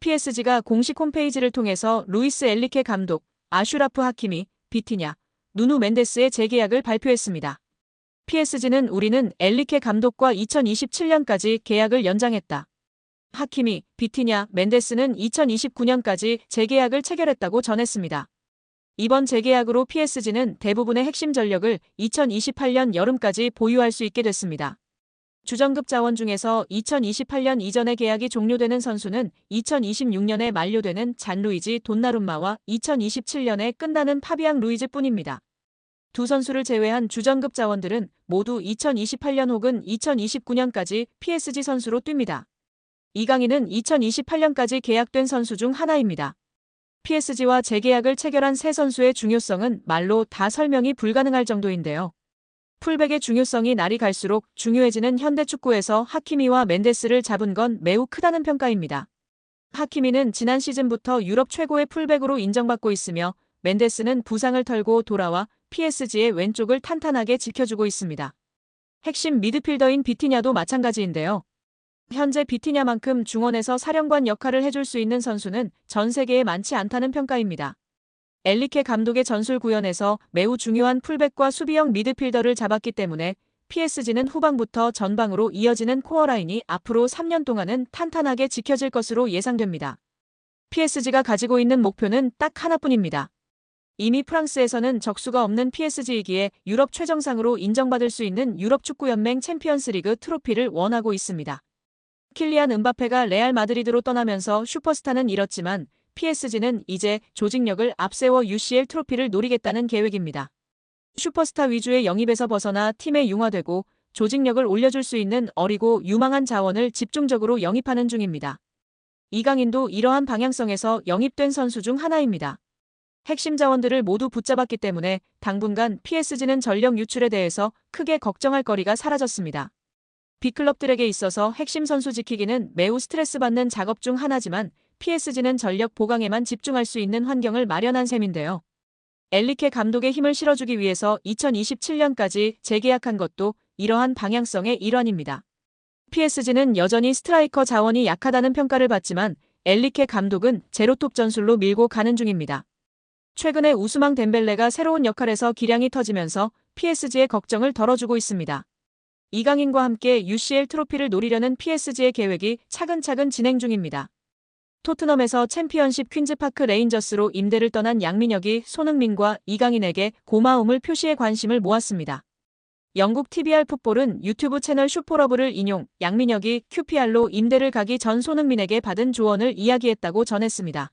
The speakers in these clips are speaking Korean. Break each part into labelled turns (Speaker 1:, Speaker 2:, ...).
Speaker 1: PSG가 공식 홈페이지를 통해서 루이스 엘리케 감독, 아슈라프 하키미, 비티냐, 누누 멘데스의 재계약을 발표했습니다. PSG는 우리는 엘리케 감독과 2027년까지 계약을 연장했다. 하키미, 비티냐, 멘데스는 2029년까지 재계약을 체결했다고 전했습니다. 이번 재계약으로 PSG는 대부분의 핵심 전력을 2028년 여름까지 보유할 수 있게 됐습니다. 주전급 자원 중에서 2028년 이전에 계약이 종료되는 선수는 2026년에 만료되는 잔루이지 돈나룸마와 2027년에 끝나는 파비앙 루이즈뿐입니다. 두 선수를 제외한 주전급 자원들은 모두 2028년 혹은 2029년까지 PSG 선수로 뜁니다. 이강인은 2028년까지 계약된 선수 중 하나입니다. PSG와 재계약을 체결한 세 선수의 중요성은 말로 다 설명이 불가능할 정도인데요. 풀백의 중요성이 날이 갈수록 중요해지는 현대축구에서 하키미와 멘데스를 잡은 건 매우 크다는 평가입니다. 하키미는 지난 시즌부터 유럽 최고의 풀백으로 인정받고 있으며 멘데스는 부상을 털고 돌아와 PSG의 왼쪽을 탄탄하게 지켜주고 있습니다. 핵심 미드필더인 비티냐도 마찬가지인데요. 현재 비티냐만큼 중원에서 사령관 역할을 해줄 수 있는 선수는 전 세계에 많지 않다는 평가입니다. 엘리케 감독의 전술 구현에서 매우 중요한 풀백과 수비형 미드필더를 잡았기 때문에 PSG는 후방부터 전방으로 이어지는 코어라인이 앞으로 3년 동안은 탄탄하게 지켜질 것으로 예상됩니다. PSG가 가지고 있는 목표는 딱 하나뿐입니다. 이미 프랑스에서는 적수가 없는 PSG이기에 유럽 최정상으로 인정받을 수 있는 유럽축구연맹 챔피언스리그 트로피를 원하고 있습니다. 킬리안 음바페가 레알 마드리드로 떠나면서 슈퍼스타는 잃었지만 PSG는 이제 조직력을 앞세워 UCL 트로피를 노리겠다는 계획입니다. 슈퍼스타 위주의 영입에서 벗어나 팀에 융화되고 조직력을 올려줄 수 있는 어리고 유망한 자원을 집중적으로 영입하는 중입니다. 이강인도 이러한 방향성에서 영입된 선수 중 하나입니다. 핵심 자원들을 모두 붙잡았기 때문에 당분간 PSG는 전력 유출에 대해서 크게 걱정할 거리가 사라졌습니다. B클럽들에게 있어서 핵심 선수 지키기는 매우 스트레스 받는 작업 중 하나지만 PSG는 전력 보강에만 집중할 수 있는 환경을 마련한 셈인데요. 엘리케 감독의 힘을 실어주기 위해서 2027년까지 재계약한 것도 이러한 방향성의 일환입니다. PSG는 여전히 스트라이커 자원이 약하다는 평가를 받지만 엘리케 감독은 제로톱 전술로 밀고 가는 중입니다. 최근에 우스망 덴벨레가 새로운 역할에서 기량이 터지면서 PSG의 걱정을 덜어주고 있습니다. 이강인과 함께 UCL 트로피를 노리려는 PSG의 계획이 차근차근 진행 중입니다. 토트넘에서 챔피언십 퀸즈파크 레인저스로 임대를 떠난 양민혁이 손흥민과 이강인에게 고마움을 표시해 관심을 모았습니다. 영국 TVR 풋볼은 유튜브 채널 슈퍼러브를 인용, 양민혁이 QPR로 임대를 가기 전 손흥민에게 받은 조언을 이야기했다고 전했습니다.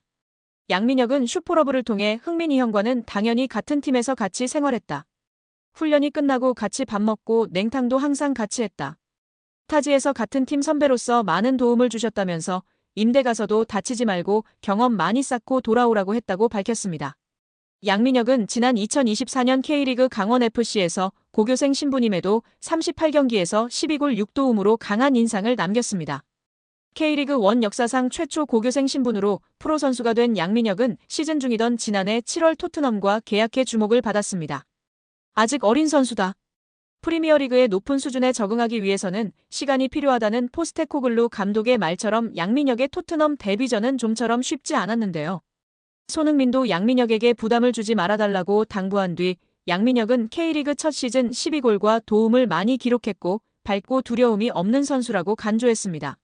Speaker 1: 양민혁은 슈퍼러브를 통해 흥민이 형과는 당연히 같은 팀에서 같이 생활했다. 훈련이 끝나고 같이 밥 먹고 냉탕도 항상 같이 했다. 타지에서 같은 팀 선배로서 많은 도움을 주셨다면서 임대 가서도 다치지 말고 경험 많이 쌓고 돌아오라고 했다고 밝혔습니다. 양민혁은 지난 2024년 K리그 강원FC에서 고교생 신분임에도 38경기에서 12골 6도움으로 강한 인상을 남겼습니다. K리그 1 역사상 최초 고교생 신분으로 프로 선수가 된 양민혁은 시즌 중이던 지난해 7월 토트넘과 계약해 주목을 받았습니다. 아직 어린 선수다. 프리미어리그의 높은 수준에 적응하기 위해서는 시간이 필요하다는 포스테코글루 감독의 말처럼 양민혁의 토트넘 데뷔전은 좀처럼 쉽지 않았는데요. 손흥민도 양민혁에게 부담을 주지 말아달라고 당부한 뒤 양민혁은 K리그 첫 시즌 12골과 도움을 많이 기록했고 밝고 두려움이 없는 선수라고 간주했습니다.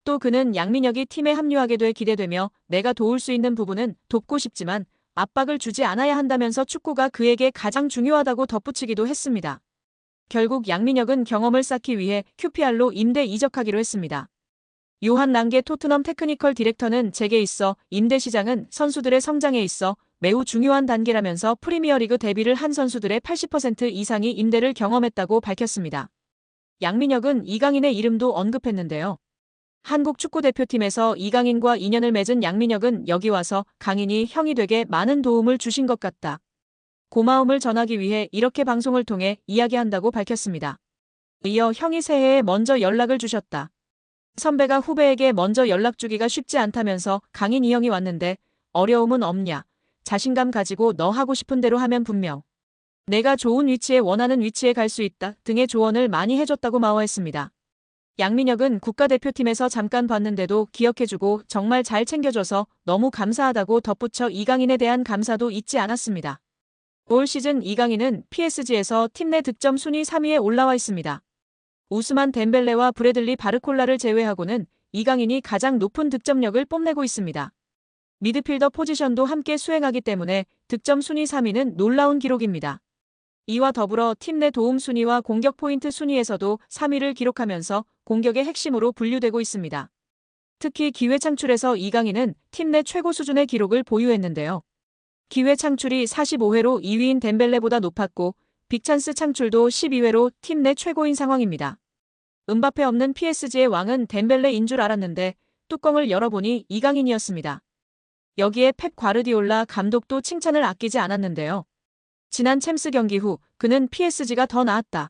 Speaker 1: 또 그는 양민혁이 팀에 합류하게 돼 기대되며 내가 도울 수 있는 부분은 돕고 싶지만 압박을 주지 않아야 한다면서 축구가 그에게 가장 중요하다고 덧붙이기도 했습니다. 결국 양민혁은 경험을 쌓기 위해 QPR로 임대 이적하기로 했습니다. 요한 랑게 토트넘 테크니컬 디렉터는 제게 있어 임대 시장은 선수들의 성장에 있어 매우 중요한 단계라면서 프리미어리그 데뷔를 한 선수들의 80% 이상이 임대를 경험했다고 밝혔습니다. 양민혁은 이강인의 이름도 언급했는데요. 한국 축구대표팀에서 이강인과 인연을 맺은 양민혁은 여기 와서 강인이 형이 되게 많은 도움을 주신 것 같다. 고마움을 전하기 위해 이렇게 방송을 통해 이야기한다고 밝혔습니다. 이어 형이 새해에 먼저 연락을 주셨다. 선배가 후배에게 먼저 연락 주기가 쉽지 않다면서 강인 이 형이 왔는데 어려움은 없냐. 자신감 가지고 너 하고 싶은 대로 하면 분명. 내가 좋은 위치에 원하는 위치에 갈 수 있다 등의 조언을 많이 해줬다고 마워했습니다. 양민혁은 국가대표팀에서 잠깐 봤는데도 기억해주고 정말 잘 챙겨줘서 너무 감사하다고 덧붙여 이강인에 대한 감사도 잊지 않았습니다. 올 시즌 이강인은 PSG에서 팀 내 득점 순위 3위에 올라와 있습니다. 우스만 덴벨레와 브래들리 바르콜라를 제외하고는 이강인이 가장 높은 득점력을 뽐내고 있습니다. 미드필더 포지션도 함께 수행하기 때문에 득점 순위 3위는 놀라운 기록입니다. 이와 더불어 팀 내 도움 순위와 공격 포인트 순위에서도 3위를 기록하면서 공격의 핵심으로 분류되고 있습니다. 특히 기회 창출에서 이강인은 팀 내 최고 수준의 기록을 보유했는데요. 기회 창출이 45회로 2위인 덴벨레보다 높았고 빅찬스 창출도 12회로 팀 내 최고인 상황입니다. 음바페 없는 PSG의 왕은 덴벨레인 줄 알았는데 뚜껑을 열어보니 이강인이었습니다. 여기에 펩 과르디올라 감독도 칭찬을 아끼지 않았는데요. 지난 챔스 경기 후 그는 PSG가 더 나았다.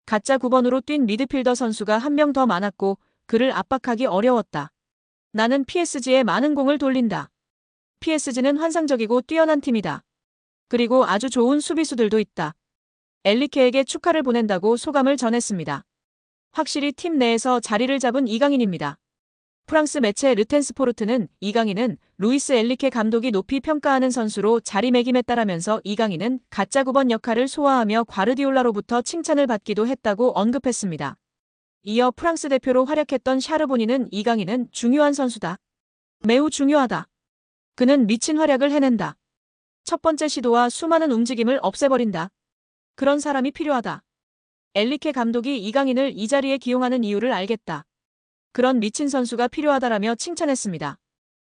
Speaker 1: 가짜 9번으로 뛴 미드필더 선수가 한 명 더 많았고 그를 압박하기 어려웠다. 나는 PSG에 많은 공을 돌린다. PSG는 환상적이고 뛰어난 팀이다. 그리고 아주 좋은 수비수들도 있다. 엘리케에게 축하를 보낸다고 소감을 전했습니다. 확실히 팀 내에서 자리를 잡은 이강인입니다. 프랑스 매체 르텐스포르트는 이강인은 루이스 엘리케 감독이 높이 평가하는 선수로 자리매김했다라면서 이강인은 가짜 9번 역할을 소화하며 과르디올라로부터 칭찬을 받기도 했다고 언급했습니다. 이어 프랑스 대표로 활약했던 샤르보니는 이강인은 중요한 선수다. 매우 중요하다. 그는 미친 활약을 해낸다. 첫 번째 시도와 수많은 움직임을 없애버린다. 그런 사람이 필요하다. 엘리케 감독이 이강인을 이 자리에 기용하는 이유를 알겠다. 그런 미친 선수가 필요하다라며 칭찬했습니다.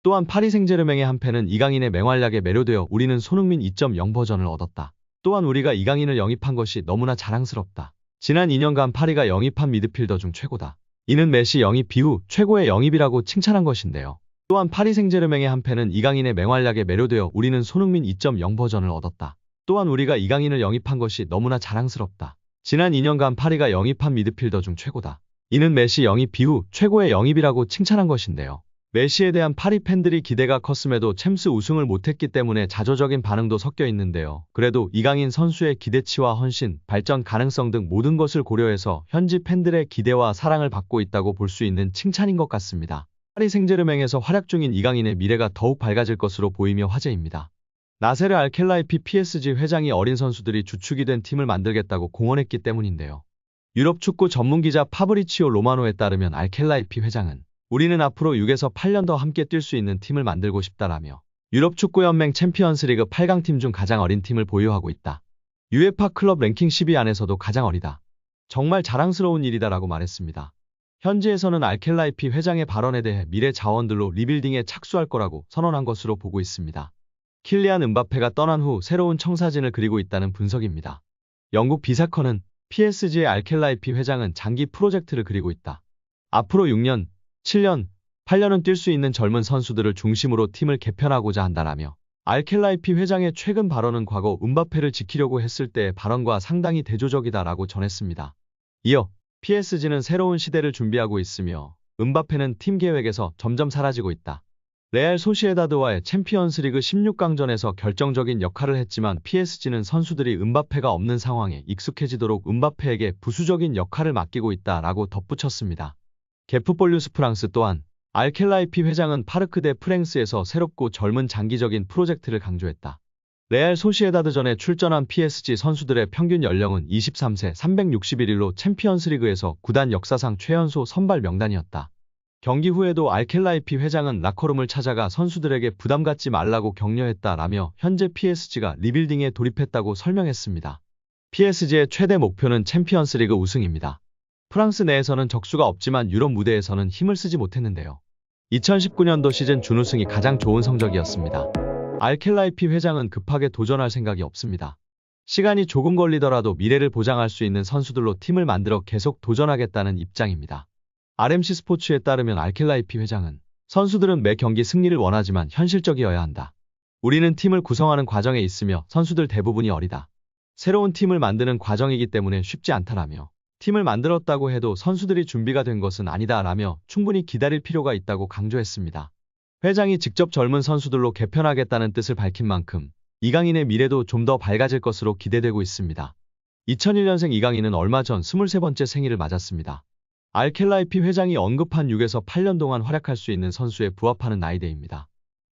Speaker 2: 또한 파리 생제르맹의 한패는 이강인의 맹활약에 매료되어 우리는 손흥민 2.0 버전을 얻었다. 또한 우리가 이강인을 영입한 것이 너무나 자랑스럽다. 지난 2년간 파리가 영입한 미드필더 중 최고다. 이는 메시 영입 이후 최고의 영입이라고 칭찬한 것인데요. 또한 파리 생제르맹의 한패는 이강인의 맹활약에 매료되어 우리는 손흥민 2.0 버전을 얻었다. 또한 우리가 이강인을 영입한 것이 너무나 자랑스럽다. 지난 2년간 파리가 영입한 미드필더 중 최고다. 이는 메시 영입 이후 최고의 영입이라고 칭찬한 것인데요. 메시에 대한 파리 팬들이 기대가 컸음에도 챔스 우승을 못했기 때문에 자조적인 반응도 섞여 있는데요. 그래도 이강인 선수의 기대치와 헌신, 발전 가능성 등 모든 것을 고려해서 현지 팬들의 기대와 사랑을 받고 있다고 볼 수 있는 칭찬인 것 같습니다. 파리 생제르맹에서 활약 중인 이강인의 미래가 더욱 밝아질 것으로 보이며 화제입니다. 나세르 알켈라이피 PSG 회장이 어린 선수들이 주축이 된 팀을 만들겠다고 공언했기 때문인데요. 유럽 축구 전문기자 파브리치오 로마노에 따르면 알켈라이피 회장은 우리는 앞으로 6에서 8년 더 함께 뛸 수 있는 팀을 만들고 싶다라며 유럽 축구연맹 챔피언스리그 8강팀 중 가장 어린 팀을 보유하고 있다. UEFA 클럽 랭킹 10위 안에서도 가장 어리다. 정말 자랑스러운 일이다라고 말했습니다. 현지에서는 알켈라이피 회장의 발언에 대해 미래 자원들로 리빌딩에 착수할 거라고 선언한 것으로 보고 있습니다. 킬리안 음바페가 떠난 후 새로운 청사진을 그리고 있다는 분석입니다. 영국 비사컨은 PSG의 알켈라이피 회장은 장기 프로젝트를 그리고 있다. 앞으로 6년, 7년, 8년은 뛸 수 있는 젊은 선수들을 중심으로 팀을 개편하고자 한다라며 알켈라이피 회장의 최근 발언은 과거 음바페를 지키려고 했을 때의 발언과 상당히 대조적이다라고 전했습니다. 이어 PSG는 새로운 시대를 준비하고 있으며 음바페는 팀 계획에서 점점 사라지고 있다. 레알 소시에다드와의 챔피언스리그 16강전에서 결정적인 역할을 했지만 PSG는 선수들이 음바페가 없는 상황에 익숙해지도록 음바페에게 부수적인 역할을 맡기고 있다라고 덧붙였습니다. 게프폴뉴스 프랑스 또한 알켈라이피 회장은 파르크 데 프랭스에서 새롭고 젊은 장기적인 프로젝트를 강조했다. 레알 소시에다드전에 출전한 PSG 선수들의 평균 연령은 23세 361일로 챔피언스리그에서 구단 역사상 최연소 선발 명단이었다. 경기 후에도 알켈라이피 회장은 라커룸을 찾아가 선수들에게 부담 갖지 말라고 격려했다라며 현재 PSG가 리빌딩에 돌입했다고 설명했습니다. PSG의 최대 목표는 챔피언스리그 우승입니다. 프랑스 내에서는 적수가 없지만 유럽 무대에서는 힘을 쓰지 못했는데요. 2019년도 시즌 준우승이 가장 좋은 성적이었습니다. 알켈라이피 회장은 급하게 도전할 생각이 없습니다. 시간이 조금 걸리더라도 미래를 보장할 수 있는 선수들로 팀을 만들어 계속 도전하겠다는 입장입니다. RMC 스포츠에 따르면 알켈라이피 회장은 선수들은 매 경기 승리를 원하지만 현실적이어야 한다. 우리는 팀을 구성하는 과정에 있으며 선수들 대부분이 어리다. 새로운 팀을 만드는 과정이기 때문에 쉽지 않다라며 팀을 만들었다고 해도 선수들이 준비가 된 것은 아니다라며 충분히 기다릴 필요가 있다고 강조했습니다. 회장이 직접 젊은 선수들로 개편하겠다는 뜻을 밝힌 만큼 이강인의 미래도 좀 더 밝아질 것으로 기대되고 있습니다. 2001년생 이강인은 얼마 전 23번째 생일을 맞았습니다. 알켈라이피 회장이 언급한 6에서 8년 동안 활약할 수 있는 선수에 부합하는 나이대입니다.